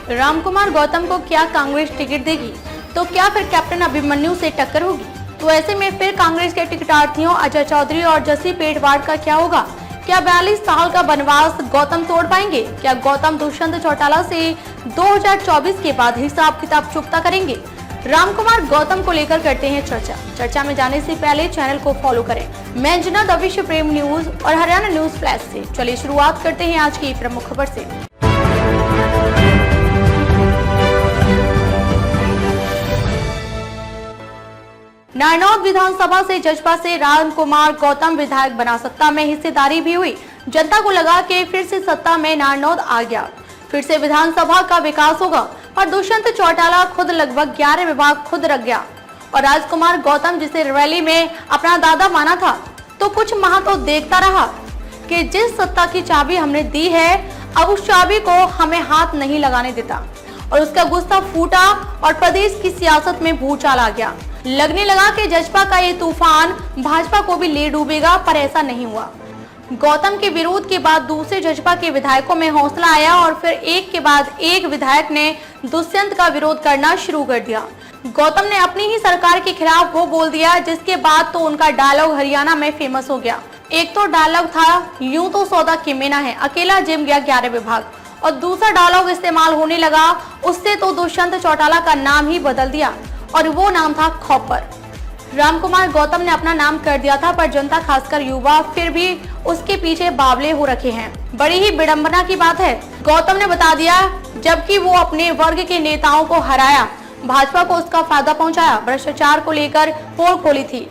रामकुमार गौतम को क्या कांग्रेस टिकट देगी? तो क्या फिर कैप्टन अभिमन्यु से टक्कर होगी? तो ऐसे में फिर कांग्रेस के टिकटार्थियों अजय चौधरी और जसी पेटवाड़ का क्या होगा? क्या 42 साल का बनवास गौतम तोड़ पाएंगे? क्या गौतम दुष्यंत चौटाला से 2024 के बाद हिसाब किताब चुकता करेंगे? रामकुमार गौतम को लेकर करते हैं चर्चा में जाने से पहले चैनल को फॉलो करें। मैं अंजना द विश्व प्रेम न्यूज और हरियाणा न्यूज फ्लैश से। चलिए शुरुआत करते हैं आज की प्रमुख खबर से। नारनौल विधानसभा से जजपा से रामकुमार गौतम विधायक बना। सत्ता में हिस्सेदारी भी हुई। जनता को लगा कि फिर से सत्ता में नारनौल आ गया, फिर से विधानसभा का विकास होगा। और दुष्यंत चौटाला खुद लगभग 11 विभाग खुद रख गया। और राजकुमार गौतम जिसे रैली में अपना दादा माना था, तो कुछ माह तो देखता रहा कि जिस सत्ता की चाबी हमने दी है, अब उस चाबी को हमें हाथ नहीं लगाने देता। और उसका गुस्सा फूटा और प्रदेश की सियासत में भूचाल आ गया। लगने लगा कि जजपा का ये तूफान भाजपा को भी ले डूबेगा, पर ऐसा नहीं हुआ। गौतम के विरोध के बाद दूसरे जजपा के विधायकों में हौसला आया और फिर एक के बाद एक विधायक ने दुष्यंत का विरोध करना शुरू कर दिया। गौतम ने अपनी ही सरकार के खिलाफ वो बोल दिया, जिसके बाद तो उनका डायलॉग हरियाणा में फेमस हो गया। एक तो डायलॉग था, यूं तो सौदा किमेना है, अकेला जिम गया 11 विभाग। और दूसरा डायलॉग इस्तेमाल होने लगा, उससे तो दुष्यंत चौटाला का नाम ही बदल दिया और वो नाम था खौपर। रामकुमार गौतम ने अपना नाम कर दिया था, पर जनता खासकर युवा फिर भी उसके पीछे बावले हो रखे हैं। बड़ी ही विडंबना की बात है, गौतम ने बता दिया जबकि वो अपने वर्ग के नेताओं को हराया, भाजपा को उसका फायदा पहुंचाया, भ्रष्टाचार को लेकर पोल खोली थी।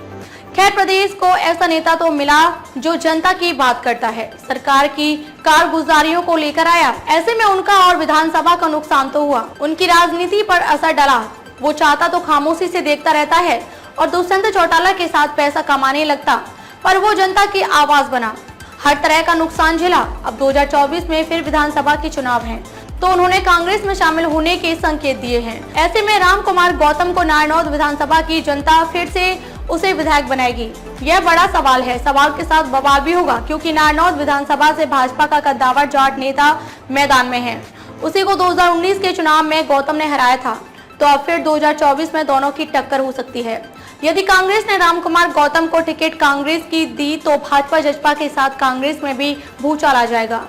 खैर, प्रदेश को ऐसा नेता तो मिला जो जनता की बात करता है, सरकार की कारगुजारियों को लेकर आया। ऐसे में उनका और विधानसभा का नुकसान तो हुआ, उनकी राजनीति पर असर डला। वो चाहता तो खामोशी से देखता रहता है और दुष्यंत चौटाला के साथ पैसा कमाने लगता, पर वो जनता की आवाज बना, हर तरह का नुकसान झेला। अब 2024 में फिर विधानसभा के चुनाव हैं, तो उन्होंने कांग्रेस में शामिल होने के संकेत दिए हैं। ऐसे में रामकुमार गौतम को नारनौल विधानसभा की जनता फिर से उसे विधायक बनाएगी, यह बड़ा सवाल है। सवाल के साथ बवाल भी होगा, क्योंकि नारनौल विधानसभा से भाजपा का कद्दावर जाट नेता मैदान में है। उसी को 2019 के चुनाव में गौतम ने हराया था, तो अब फिर 2024 में दोनों की टक्कर हो सकती है। यदि कांग्रेस ने रामकुमार गौतम को टिकट कांग्रेस की दी, तो भाजपा जजपा के साथ कांग्रेस में भी भूचाल आ जाएगा।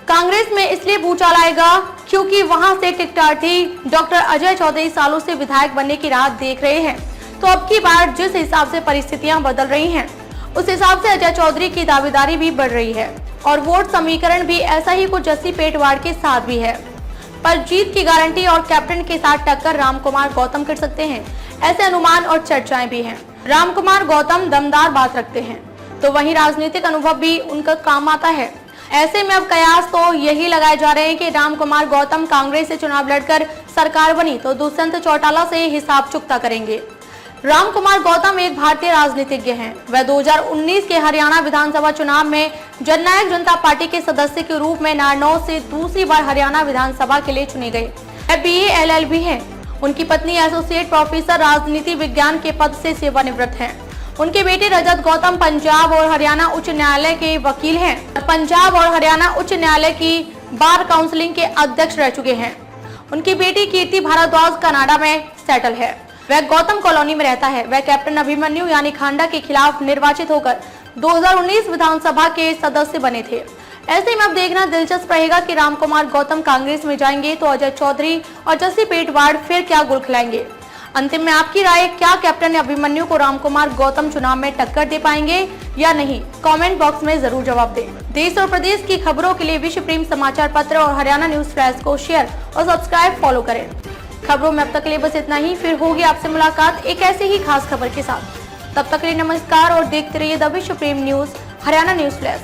कांग्रेस में इसलिए भूचाल आएगा क्योंकि वहां से टिकटार्थी डॉक्टर अजय चौधरी सालों से विधायक बनने की राह देख रहे हैं। तो अब की बार जिस हिसाब से परिस्थितियां बदल रही हैं, उस हिसाब से अजय चौधरी की दावेदारी भी बढ़ रही है और वोट समीकरण भी ऐसा ही कुछ जसी पेटवाड़ के साथ भी है। पर जीत की गारंटी और कैप्टन के साथ टक्कर रामकुमार गौतम कर सकते हैं, ऐसे अनुमान और चर्चाएं भी हैं। रामकुमार गौतम दमदार बात रखते हैं, तो वहीं राजनीतिक अनुभव भी उनका काम आता है। ऐसे में अब कयास तो यही लगाए जा रहे हैं कि रामकुमार गौतम कांग्रेस से चुनाव लड़कर सरकार बनी तो दुष्यंत चौटाला से हिसाब चुकता करेंगे। रामकुमार गौतम एक भारतीय राजनीतिज्ञ हैं। वह 2019 के हरियाणा विधानसभा चुनाव में जननायक जनता पार्टी के सदस्य के रूप में नारनौल से दूसरी बार हरियाणा विधानसभा के लिए चुने गए। वह BA LLB हैं। उनकी पत्नी एसोसिएट प्रोफेसर राजनीति विज्ञान के पद से सेवानिवृत्त हैं। उनके बेटे रजत गौतम पंजाब और हरियाणा उच्च न्यायालय के वकील हैं। पंजाब और हरियाणा उच्च न्यायालय की बार काउंसिलिंग के अध्यक्ष रह चुके हैं। उनकी बेटी कीर्ति भारद्वाज कनाडा में सेटल है। वह गौतम कॉलोनी में रहता है। वह कैप्टन अभिमन्यु यानी खांडा के खिलाफ निर्वाचित होकर 2019 विधानसभा के सदस्य बने थे। ऐसे में अब देखना दिलचस्प रहेगा कि रामकुमार गौतम कांग्रेस में जाएंगे तो अजय चौधरी और जसी पेटवाड़ फिर क्या गुल खिलाएंगे। अंतिम में आपकी राय, क्या कैप्टन अभिमन्यु को रामकुमार गौतम चुनाव में टक्कर दे पाएंगे या नहीं? कमेंट बॉक्स में जरूर जवाब दें। देश और प्रदेश की खबरों के लिए विश्व प्रेम समाचार पत्र और हरियाणा न्यूज फ्लैश को शेयर और सब्सक्राइब फॉलो करें। खबरों में अब तक के लिए बस इतना ही, फिर होगी आपसे मुलाकात एक ऐसे ही खास खबर के साथ। तब तक के लिए नमस्कार और देखते रहिए द विश्व प्रेम न्यूज, हरियाणा न्यूज फ्लैश।